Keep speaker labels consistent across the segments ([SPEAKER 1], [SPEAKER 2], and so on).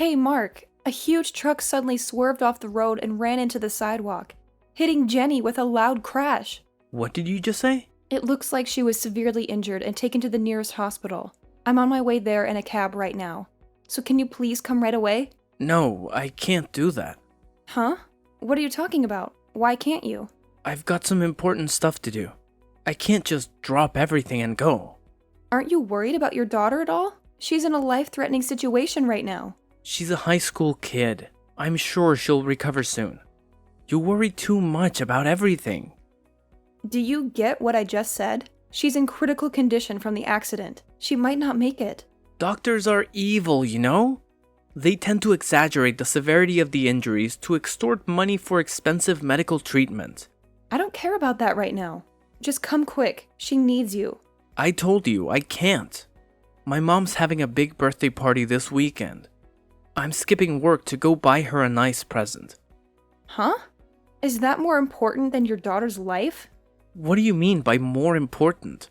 [SPEAKER 1] Hey, Mark, a huge truck suddenly swerved off the road and ran into the sidewalk, hitting Jenny with a loud crash.
[SPEAKER 2] What did you just say?
[SPEAKER 1] It looks like she was severely injured and taken to the nearest hospital. I'm on my way there in a cab right now. So can you please come right away?
[SPEAKER 2] No, I can't do that.
[SPEAKER 1] Huh? What are you talking about? Why can't you?
[SPEAKER 2] I've got some important stuff to do. I can't just drop everything and go.
[SPEAKER 1] Aren't you worried about your daughter at all? She's in a life-threatening situation right now.
[SPEAKER 2] She's a high school kid. I'm sure she'll recover soon. You worry too much about everything.
[SPEAKER 1] Do you get what I just said? She's in critical condition from the accident. She might not make it.
[SPEAKER 2] Doctors are evil, you know? They tend to exaggerate the severity of the injuries to extort money for expensive medical treatment.
[SPEAKER 1] I don't care about that right now. Just come quick. She needs you.
[SPEAKER 2] I told you, I can't. My mom's having a big birthday party this weekend. I'm skipping work to go buy her a nice present.
[SPEAKER 1] Huh? Is that more important than your daughter's life?
[SPEAKER 2] What do you mean by more important?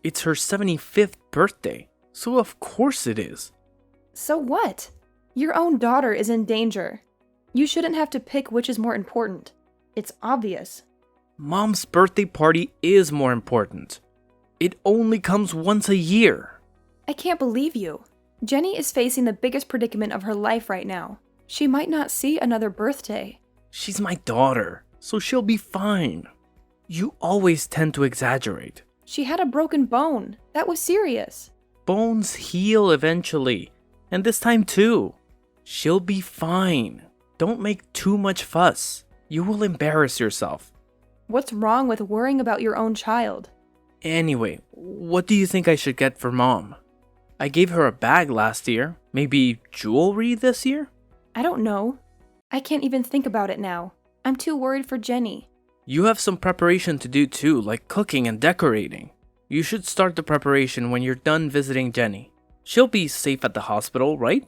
[SPEAKER 2] It's her 75th birthday, so of course it is.
[SPEAKER 1] So what? Your own daughter is in danger. You shouldn't have to pick which is more important. It's obvious.
[SPEAKER 2] Mom's birthday party is more important. It only comes once a year.
[SPEAKER 1] I can't believe you. Jenny is facing the biggest predicament of her life right now. She might not see another birthday.
[SPEAKER 2] She's my daughter, so she'll be fine. You always tend to exaggerate.
[SPEAKER 1] She had a broken bone. That was serious.
[SPEAKER 2] Bones heal eventually, and this time too. She'll be fine. Don't make too much fuss. You will embarrass yourself.
[SPEAKER 1] What's wrong with worrying about your own child?
[SPEAKER 2] Anyway, what do you think I should get for Mom? I gave her a bag last year. Maybe jewelry this year?
[SPEAKER 1] I don't know. I can't even think about it now. I'm too worried for Jenny.
[SPEAKER 2] You have some preparation to do too, like cooking and decorating. You should start the preparation when you're done visiting Jenny. She'll be safe at the hospital, right?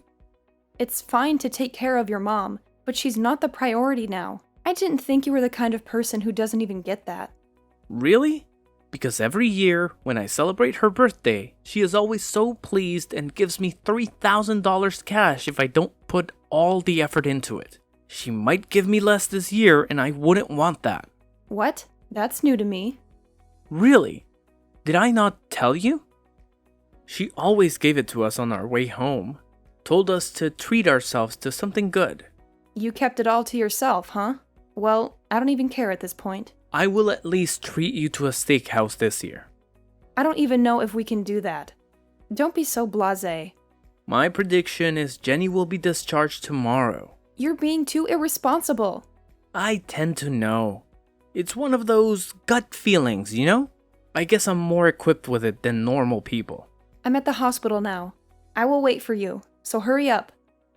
[SPEAKER 1] It's fine to take care of your mom, but she's not the priority now. I didn't think you were the kind of person who doesn't even get that.
[SPEAKER 2] Really? Because every year, when I celebrate her birthday, she is always so pleased and gives me $3,000 cash if I don't put all the effort into it. She might give me less this year, and I wouldn't want that.
[SPEAKER 1] What? That's new to me.
[SPEAKER 2] Really? Did I not tell you? She always gave it to us on our way home. Told us to treat ourselves to something good.
[SPEAKER 1] You kept it all to yourself, huh? Well, I don't even care at this point.
[SPEAKER 2] I will at least treat you to a steakhouse this year.
[SPEAKER 1] I don't even know if we can do that. Don't be so blasé.
[SPEAKER 2] My prediction is Jenny will be discharged tomorrow.
[SPEAKER 1] You're being too irresponsible.
[SPEAKER 2] I tend to know. It's one of those gut feelings, you know? I guess I'm more equipped with it than normal people.
[SPEAKER 1] I'm at the hospital now. I will wait for you, so hurry up.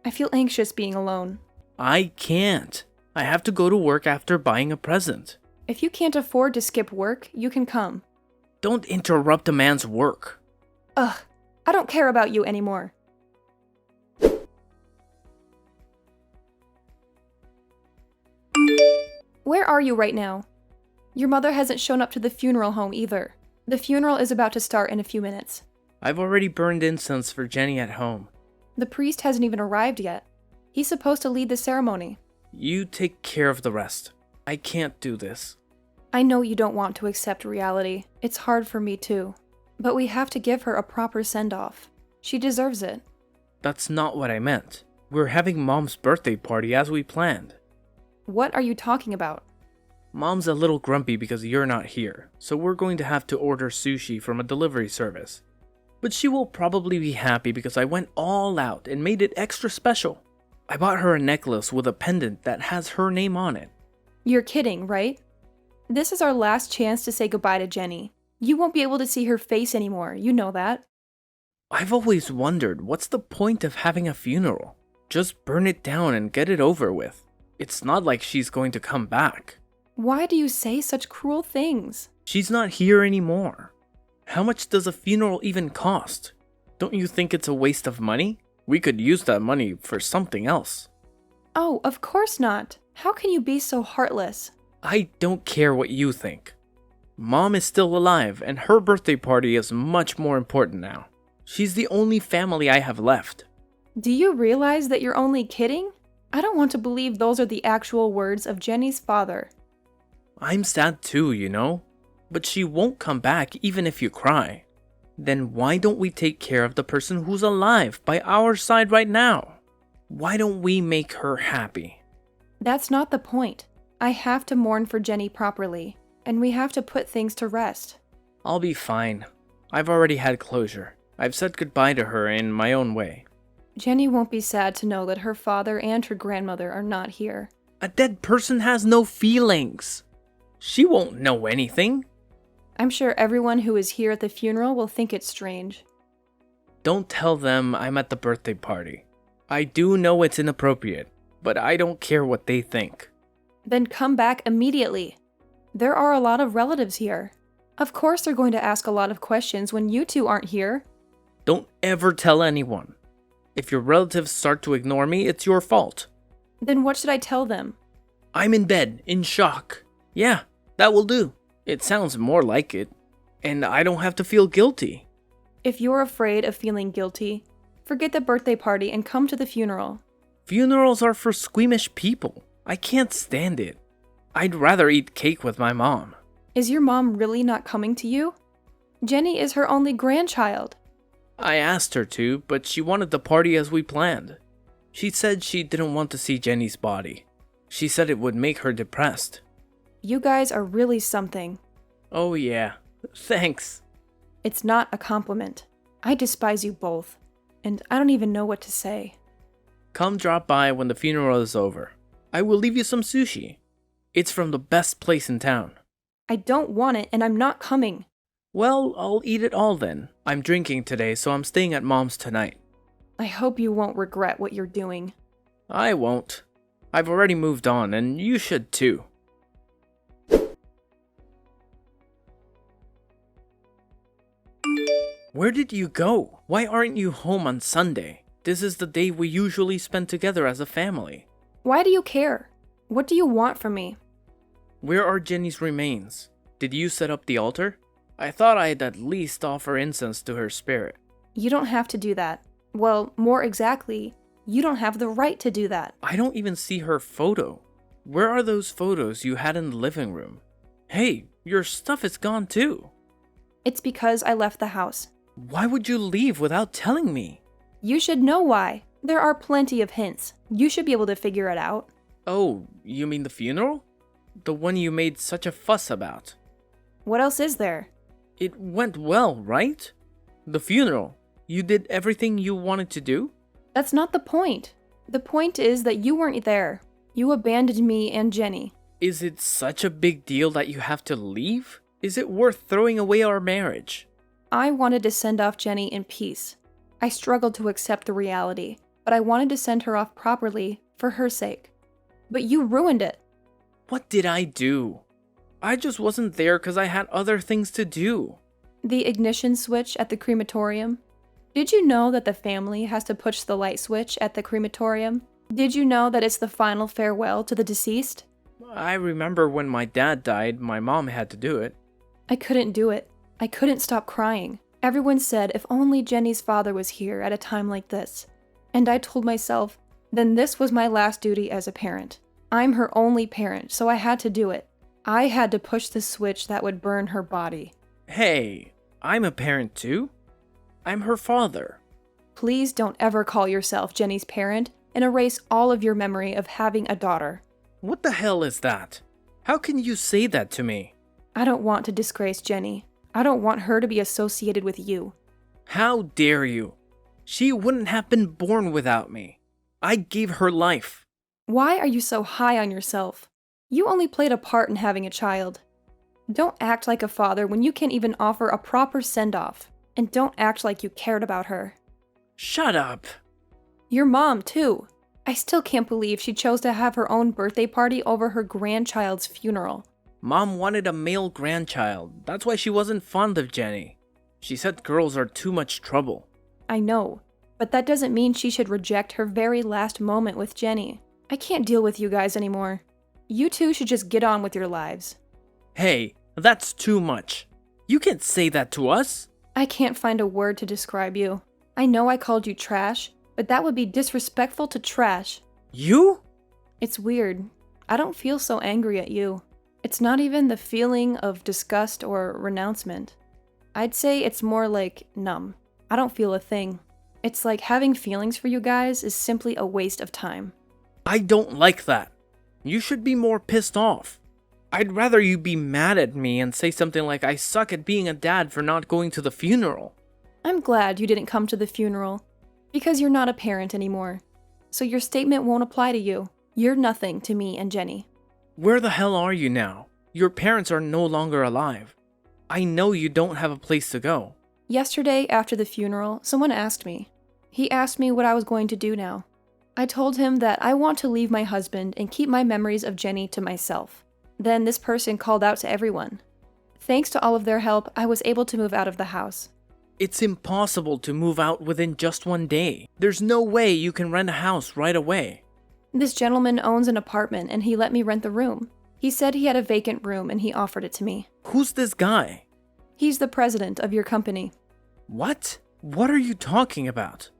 [SPEAKER 1] I feel anxious being alone.
[SPEAKER 2] I can't. I have to go to work after buying a present.
[SPEAKER 1] If you can't afford to skip work, you can come.
[SPEAKER 2] Don't interrupt a man's work.
[SPEAKER 1] Ugh, I don't care about you anymore. Where are you right now? Your mother hasn't shown up to the funeral home either. The funeral is about to start in a few minutes.
[SPEAKER 2] I've already burned incense for Jenny at home.
[SPEAKER 1] The priest hasn't even arrived yet. He's supposed to lead the ceremony.
[SPEAKER 2] You take care of the rest. I can't do this.
[SPEAKER 1] I know you don't want to accept reality. It's hard for me too. But we have to give her a proper send-off. She deserves it.
[SPEAKER 2] That's not what I meant. We're having Mom's birthday party as we planned.
[SPEAKER 1] What are you talking about?
[SPEAKER 2] Mom's a little grumpy because you're not here, so we're going to have to order sushi from a delivery service. But she will probably be happy because I went all out and made it extra special. I bought her a necklace with a pendant that has her name on it.
[SPEAKER 1] You're kidding, right? This is our last chance to say goodbye to Jenny. You won't be able to see her face anymore, you know that.
[SPEAKER 2] I've always wondered, what's the point of having a funeral? Just burn it down and get it over with. It's not like she's going to come back.
[SPEAKER 1] Why do you say such cruel things?
[SPEAKER 2] She's not here anymore. How much does a funeral even cost? Don't you think it's a waste of money? We could use that money for something else.
[SPEAKER 1] Oh, of course not. How can you be so heartless?
[SPEAKER 2] I don't care what you think. Mom is still alive, and her birthday party is much more important now. She's the only family I have left.
[SPEAKER 1] Do you realize that you're only kidding? I don't want to believe those are the actual words of Jenny's father.
[SPEAKER 2] I'm sad too, you know? But she won't come back even if you cry. Then why don't we take care of the person who's alive by our side right now? Why don't we make her happy?
[SPEAKER 1] That's not the point. I have to mourn for Jenny properly, and we have to put things to rest.
[SPEAKER 2] I'll be fine. I've already had closure. I've said goodbye to her in my own way.
[SPEAKER 1] Jenny won't be sad to know that her father and her grandmother are not here.
[SPEAKER 2] A dead person has no feelings. She won't know anything.
[SPEAKER 1] I'm sure everyone who is here at the funeral will think it's strange.
[SPEAKER 2] Don't tell them I'm at the birthday party. I do know it's inappropriate, but I don't care what they think.
[SPEAKER 1] Then come back immediately. There are a lot of relatives here. Of course they're going to ask a lot of questions when you two aren't here.
[SPEAKER 2] Don't ever tell anyone. If your relatives start to ignore me, it's your fault.
[SPEAKER 1] Then what should I tell them?
[SPEAKER 2] I'm in bed, in shock. Yeah, that will do. It sounds more like it. And I don't have to feel guilty.
[SPEAKER 1] If you're afraid of feeling guilty, forget the birthday party and come to the funeral.
[SPEAKER 2] Funerals are for squeamish people. I can't stand it. I'd rather eat cake with my mom.
[SPEAKER 1] Is your mom really not coming to you? Jenny is her only grandchild.
[SPEAKER 2] I asked her to, but she wanted the party as we planned. She said she didn't want to see Jenny's body. She said it would make her depressed.
[SPEAKER 1] You guys are really something.
[SPEAKER 2] Oh yeah, thanks.
[SPEAKER 1] It's not a compliment. I despise you both, and I don't even know what to say.
[SPEAKER 2] Come drop by when the funeral is over. I will leave you some sushi. It's from the best place in town.
[SPEAKER 1] I don't want it, and I'm not coming.
[SPEAKER 2] Well, I'll eat it all then. I'm drinking today, so I'm staying at Mom's tonight.
[SPEAKER 1] I hope you won't regret what you're doing.
[SPEAKER 2] I won't. I've already moved on, and you should too. Where did you go? Why aren't you home on Sunday? This is the day we usually spend together as a family.
[SPEAKER 1] Why do you care? What do you want from me?
[SPEAKER 2] Where are Jenny's remains? Did you set up the altar? I thought I'd at least offer incense to her spirit.
[SPEAKER 1] You don't have to do that. Well, more exactly, you don't have the right to do that.
[SPEAKER 2] I don't even see her photo. Where are those photos you had in the living room? Hey, your stuff is gone too.
[SPEAKER 1] It's because I left the house.
[SPEAKER 2] Why would you leave without telling me?
[SPEAKER 1] You should know why. There are plenty of hints. You should be able to figure it out.
[SPEAKER 2] Oh, you mean the funeral? The one you made such a fuss about.
[SPEAKER 1] What else is there?
[SPEAKER 2] It went well, right? The funeral. You did everything you wanted to do?
[SPEAKER 1] That's not the point. The point is that you weren't there. You abandoned me and Jenny.
[SPEAKER 2] Is it such a big deal that you have to leave? Is it worth throwing away our marriage?
[SPEAKER 1] I wanted to send off Jenny in peace. I struggled to accept the reality, but I wanted to send her off properly for her sake. But you ruined it.
[SPEAKER 2] What did I do? I just wasn't there because I had other things to do.
[SPEAKER 1] The ignition switch at the crematorium. Did you know that the family has to push the light switch at the crematorium? Did you know that it's the final farewell to the deceased?
[SPEAKER 2] I remember when my dad died, my mom had to do it.
[SPEAKER 1] I couldn't do it. I couldn't stop crying. Everyone said if only Jenny's father was here at a time like this. And I told myself, then this was my last duty as a parent. I'm her only parent, so I had to do it. I had to push the switch that would burn her body.
[SPEAKER 2] Hey, I'm a parent too. I'm her father.
[SPEAKER 1] Please don't ever call yourself Jenny's parent and erase all of your memory of having a daughter.
[SPEAKER 2] What the hell is that? How can you say that to me?
[SPEAKER 1] I don't want to disgrace Jenny. I don't want her to be associated with you.
[SPEAKER 2] How dare you? She wouldn't have been born without me. I gave her life.
[SPEAKER 1] Why are you so high on yourself? You only played a part in having a child. Don't act like a father when you can't even offer a proper send-off. And don't act like you cared about her.
[SPEAKER 2] Shut up.
[SPEAKER 1] Your mom, too. I still can't believe she chose to have her own birthday party over her grandchild's funeral.
[SPEAKER 2] Mom wanted a male grandchild. That's why she wasn't fond of Jenny. She said girls are too much trouble.
[SPEAKER 1] I know, but that doesn't mean she should reject her very last moment with Jenny. I can't deal with you guys anymore. You two should just get on with your lives.
[SPEAKER 2] Hey, that's too much. You can't say that to us.
[SPEAKER 1] I can't find a word to describe you. I know I called you trash, but that would be disrespectful to trash.
[SPEAKER 2] You?
[SPEAKER 1] It's weird. I don't feel so angry at you. It's not even the feeling of disgust or renouncement. I'd say it's more like numb. I don't feel a thing. It's like having feelings for you guys is simply a waste of time.
[SPEAKER 2] I don't like that. You should be more pissed off. I'd rather you be mad at me and say something like I suck at being a dad for not going to the funeral.
[SPEAKER 1] I'm glad you didn't come to the funeral, because you're not a parent anymore. So your statement won't apply to you. You're nothing to me and Jenny.
[SPEAKER 2] Where the hell are you now? Your parents are no longer alive. I know you don't have a place to go.
[SPEAKER 1] Yesterday, after the funeral, someone asked me. He asked me what I was going to do now. I told him that I want to leave my husband and keep my memories of Jenny to myself. Then this person called out to everyone. Thanks to all of their help, I was able to move out of the house.
[SPEAKER 2] It's impossible to move out within just one day. There's no way you can rent a house right away.
[SPEAKER 1] This gentleman owns an apartment and he let me rent the room. He said he had a vacant room and he offered it to me.
[SPEAKER 2] Who's this guy?
[SPEAKER 1] He's the president of your company.
[SPEAKER 2] What? What are you talking about?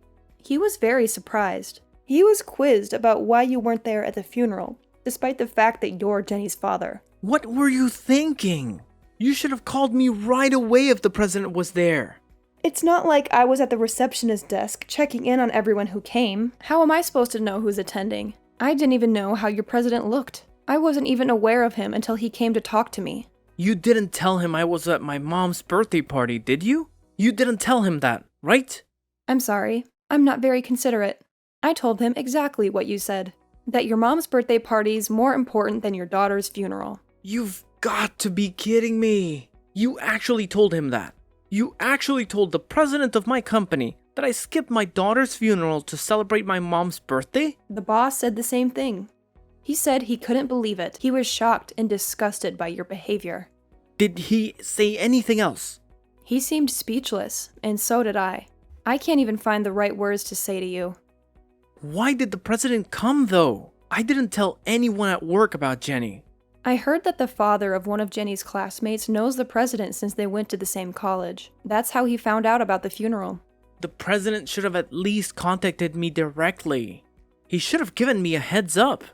[SPEAKER 1] He was very surprised. He was quizzed about why you weren't there at the funeral, despite the fact that you're Jenny's father.
[SPEAKER 2] What were you thinking? You should have called me right away if the president was there.
[SPEAKER 1] It's not like I was at the receptionist desk checking in on everyone who came. How am I supposed to know who's attending? I didn't even know how your president looked. I wasn't even aware of him until he came to talk to me.
[SPEAKER 2] You didn't tell him I was at my mom's birthday party, did you? You didn't tell him that, right?
[SPEAKER 1] I'm sorry. I'm not very considerate. I told him exactly what you said. That your mom's birthday party's more important than your daughter's funeral.
[SPEAKER 2] You've got to be kidding me. You actually told him that. You actually told the president of my company that I skipped my daughter's funeral to celebrate my mom's birthday?
[SPEAKER 1] The boss said the same thing. He said he couldn't believe it. He was shocked and disgusted by your behavior.
[SPEAKER 2] Did he say anything else?
[SPEAKER 1] He seemed speechless, and so did I. I can't even find the right words to say to you.
[SPEAKER 2] Why did the president come, though? I didn't tell anyone at work about Jenny.
[SPEAKER 1] I heard that the father of one of Jenny's classmates knows the president since they went to the same college. That's how he found out about the funeral.
[SPEAKER 2] The president should have at least contacted me directly. He should have given me a heads up.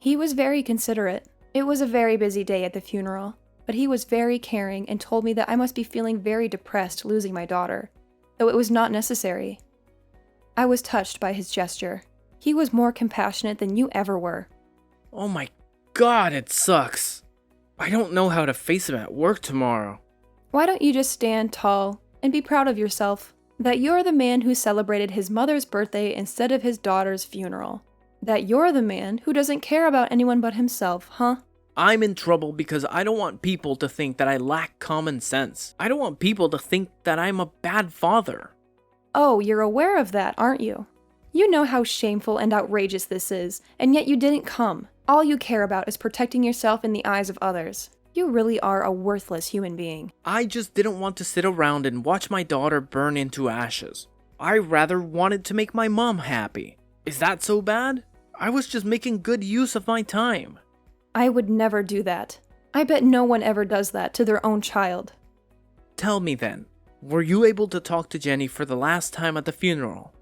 [SPEAKER 1] He was very considerate. It was a very busy day at the funeral, but he was very caring and told me that I must be feeling very depressed losing my daughter, though it was not necessary. I was touched by his gesture. He was more compassionate than you ever were.
[SPEAKER 2] Oh my God, it sucks. I don't know how to face him at work tomorrow.
[SPEAKER 1] Why don't you just stand tall and be proud of yourself? That you're the man who celebrated his mother's birthday instead of his daughter's funeral. That you're the man who doesn't care about anyone but himself, huh?
[SPEAKER 2] I'm in trouble because I don't want people to think that I lack common sense. I don't want people to think that I'm a bad father.
[SPEAKER 1] Oh, you're aware of that, aren't you? You know how shameful and outrageous this is, and yet you didn't come. All you care about is protecting yourself in the eyes of others. You really are a worthless human being.
[SPEAKER 2] I just didn't want to sit around and watch my daughter burn into ashes. I rather wanted to make my mom happy. Is that so bad? I was just making good use of my time.
[SPEAKER 1] I would never do that. I bet no one ever does that to their own child.
[SPEAKER 2] Tell me then, were you able to talk to Jenny for the last time at the funeral?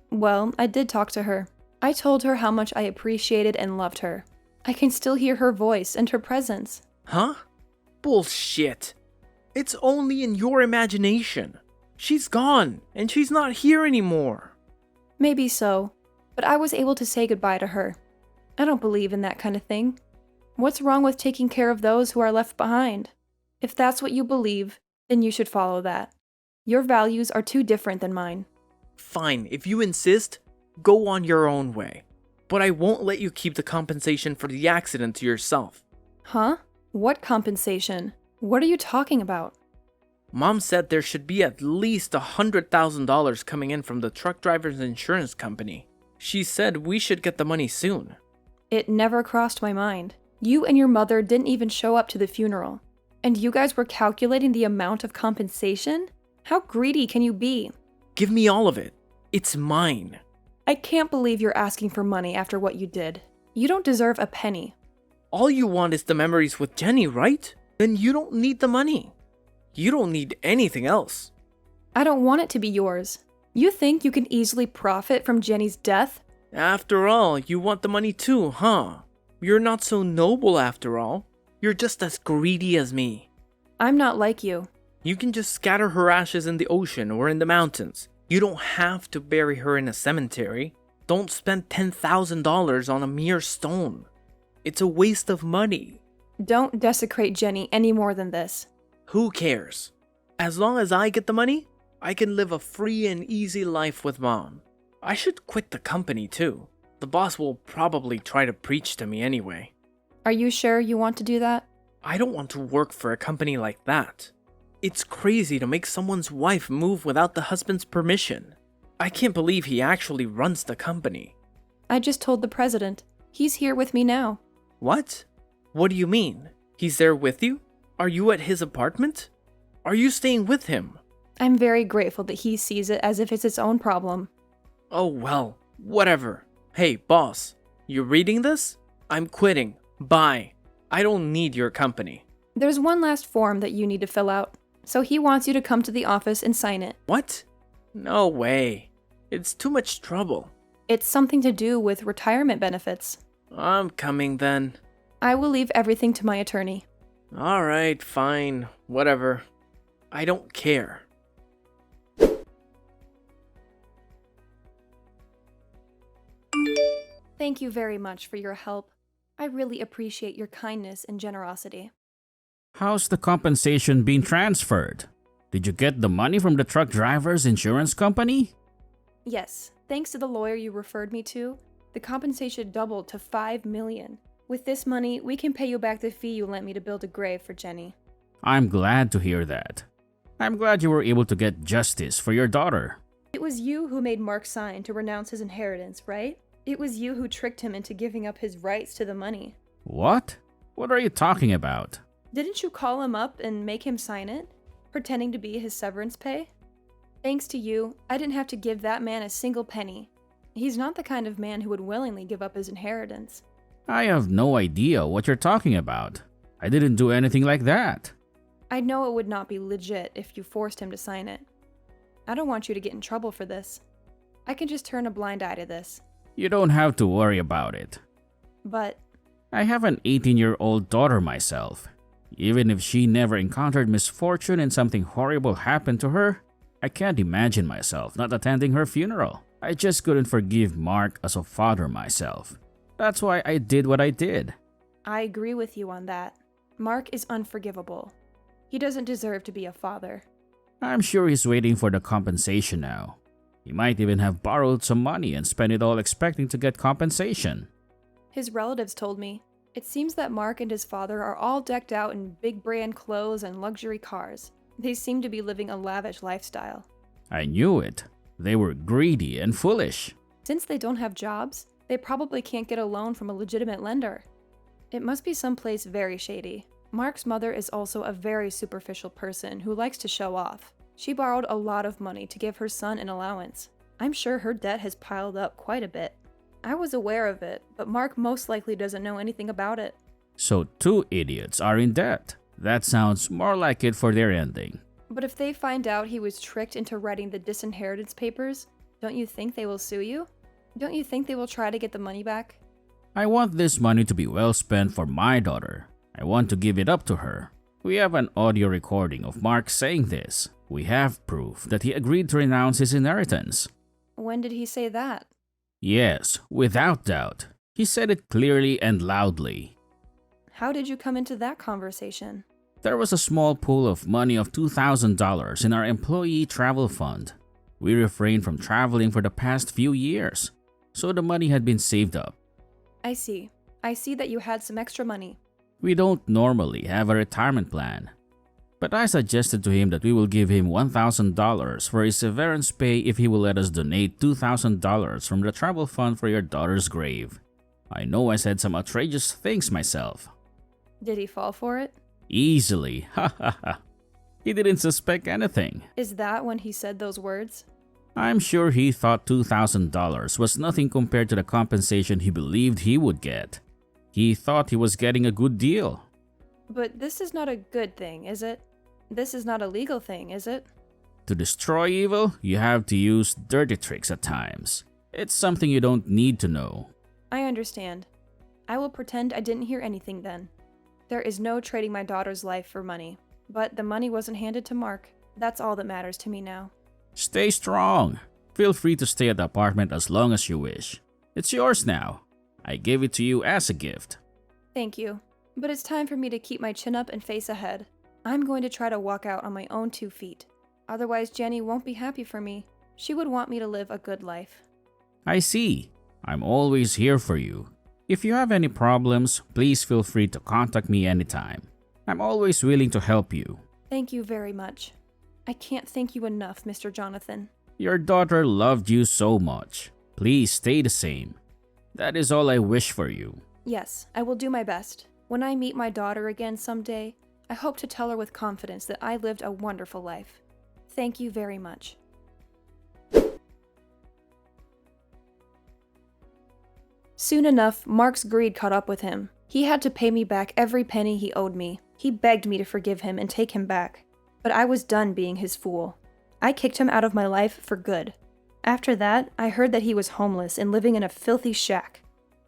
[SPEAKER 1] Well, I did talk to her. I told her how much I appreciated and loved her. I can still hear her voice and her presence.
[SPEAKER 2] Huh? Bullshit. It's only in your imagination. She's gone, and she's not here anymore.
[SPEAKER 1] Maybe so, but I was able to say goodbye to her. I don't believe in that kind of thing. What's wrong with taking care of those who are left behind? If that's what you believe, then you should follow that. Your values are too different than mine.
[SPEAKER 2] Fine, if you insist, go on your own way. But I won't let you keep the compensation for the accident to yourself.
[SPEAKER 1] Huh? What compensation? What are you talking about?
[SPEAKER 2] Mom said there should be at least $100,000 coming in from the truck driver's insurance company. She said we should get the money soon.
[SPEAKER 1] It never crossed my mind. You and your mother didn't even show up to the funeral. And you guys were calculating the amount of compensation? How greedy can you be?
[SPEAKER 2] Give me all of it. It's mine.
[SPEAKER 1] I can't believe you're asking for money after what you did. You don't deserve a penny.
[SPEAKER 2] All you want is the memories with Jenny, right? Then you don't need the money. You don't need anything else.
[SPEAKER 1] I don't want it to be yours. You think you can easily profit from Jenny's death?
[SPEAKER 2] After all, you want the money too, huh? You're not so noble after all. You're just as greedy as me.
[SPEAKER 1] I'm not like you.
[SPEAKER 2] You can just scatter her ashes in the ocean or in the mountains. You don't have to bury her in a cemetery. Don't spend $10,000 on a mere stone. It's a waste of money.
[SPEAKER 1] Don't desecrate Jenny any more than this.
[SPEAKER 2] Who cares? As long as I get the money, I can live a free and easy life with Mom. I should quit the company too. The boss will probably try to preach to me anyway.
[SPEAKER 1] Are you sure you want to do that?
[SPEAKER 2] I don't want to work for a company like that. It's crazy to make someone's wife move without the husband's permission. I can't believe he actually runs the company.
[SPEAKER 1] I just told the president. He's here with me now.
[SPEAKER 2] What? What do you mean? He's there with you? Are you at his apartment? Are you staying with him?
[SPEAKER 1] I'm very grateful that he sees it as if it's his own problem.
[SPEAKER 2] Oh well, whatever. Hey, boss, you reading this? I'm quitting. Bye. I don't need your company.
[SPEAKER 1] There's one last form that you need to fill out. So he wants you to come to the office and sign it.
[SPEAKER 2] What? No way. It's too much trouble.
[SPEAKER 1] It's something to do with retirement benefits.
[SPEAKER 2] I'm coming then.
[SPEAKER 1] I will leave everything to my attorney.
[SPEAKER 2] Alright, fine. Whatever. I don't care.
[SPEAKER 1] Thank you very much for your help. I really appreciate your kindness and generosity.
[SPEAKER 3] How's the compensation being transferred? Did you get the money from the truck driver's insurance company?
[SPEAKER 1] Yes, thanks to the lawyer you referred me to, the compensation doubled to $5 million. With this money, we can pay you back the fee you lent me to build a grave for Jenny.
[SPEAKER 3] I'm glad to hear that. I'm glad you were able to get justice for your daughter.
[SPEAKER 1] It was you who made Mark sign to renounce his inheritance, right? It was you who tricked him into giving up his rights to the money.
[SPEAKER 3] What? What are you talking about?
[SPEAKER 1] Didn't you call him up and make him sign it, pretending to be his severance pay? Thanks to you, I didn't have to give that man a single penny. He's not the kind of man who would willingly give up his inheritance.
[SPEAKER 3] I have no idea what you're talking about. I didn't do anything like that.
[SPEAKER 1] I know it would not be legit if you forced him to sign it. I don't want you to get in trouble for this. I can just turn a blind eye to this.
[SPEAKER 3] You don't have to worry about it.
[SPEAKER 1] But
[SPEAKER 3] I have an 18-year-old daughter myself. Even if she never encountered misfortune and something horrible happened to her, I can't imagine myself not attending her funeral. I just couldn't forgive Mark as a father myself. That's why I did what I did.
[SPEAKER 1] I agree with you on that. Mark is unforgivable. He doesn't deserve to be a father.
[SPEAKER 3] I'm sure he's waiting for the compensation now. He might even have borrowed some money and spent it all expecting to get compensation.
[SPEAKER 1] His relatives told me. It seems that Mark and his father are all decked out in big brand clothes and luxury cars. They seem to be living a lavish lifestyle.
[SPEAKER 3] I knew it. They were greedy and foolish.
[SPEAKER 1] Since they don't have jobs, they probably can't get a loan from a legitimate lender. It must be someplace very shady. Mark's mother is also a very superficial person who likes to show off. She borrowed a lot of money to give her son an allowance. I'm sure her debt has piled up quite a bit. I was aware of it, but Mark most likely doesn't know anything about it.
[SPEAKER 3] So 2 idiots are in debt. That sounds more like it for their ending.
[SPEAKER 1] But if they find out he was tricked into writing the disinheritance papers, don't you think they will sue you? Don't you think they will try to get the money back?
[SPEAKER 3] I want this money to be well spent for my daughter. I want to give it up to her. We have an audio recording of Mark saying this. We have proof that he agreed to renounce his inheritance.
[SPEAKER 1] When did he say that?
[SPEAKER 3] Yes, without doubt. He said it clearly and loudly.
[SPEAKER 1] How did you come into that conversation?
[SPEAKER 3] There was a small pool of money of $2,000 in our employee travel fund. We refrained from traveling for the past few years, so the money had been saved up.
[SPEAKER 1] I see. I see that you had some extra money.
[SPEAKER 3] We don't normally have a retirement plan, but I suggested to him that we will give him $1,000 for his severance pay if he will let us donate $2,000 from the travel fund for your daughter's grave. I know I said some outrageous things myself.
[SPEAKER 1] Did he fall for it?
[SPEAKER 3] Easily, ha ha ha. He didn't suspect anything.
[SPEAKER 1] Is that when he said those words?
[SPEAKER 3] I'm sure he thought $2,000 was nothing compared to the compensation he believed he would get. He thought he was getting a good deal.
[SPEAKER 1] But this is not a good thing, is it? This is not a legal thing, is it?
[SPEAKER 3] To destroy evil, you have to use dirty tricks at times. It's something you don't need to know.
[SPEAKER 1] I understand. I will pretend I didn't hear anything then. There is no trading my daughter's life for money. But the money wasn't handed to Mark. That's all that matters to me now.
[SPEAKER 3] Stay strong. Feel free to stay at the apartment as long as you wish. It's yours now. I give it to you as a gift.
[SPEAKER 1] Thank you. But it's time for me to keep my chin up and face ahead. I'm going to try to walk out on my own 2 feet. Otherwise, Jenny won't be happy for me. She would want me to live a good life.
[SPEAKER 3] I see. I'm always here for you. If you have any problems, please feel free to contact me anytime. I'm always willing to help you.
[SPEAKER 1] Thank you very much. I can't thank you enough, Mr. Jonathan.
[SPEAKER 3] Your daughter loved you so much. Please stay the same. That is all I wish for you.
[SPEAKER 1] Yes, I will do my best. When I meet my daughter again someday, I hope to tell her with confidence that I lived a wonderful life. Thank you very much. Soon enough, Mark's greed caught up with him. He had to pay me back every penny he owed me. He begged me to forgive him and take him back. But I was done being his fool. I kicked him out of my life for good. After that, I heard that he was homeless and living in a filthy shack.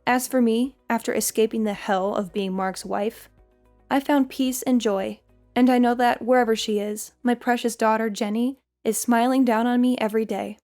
[SPEAKER 1] As for me, after escaping the hell of being Mark's wife, I found peace and joy. And I know that wherever she is, my precious daughter, Jenny, is smiling down on me every day.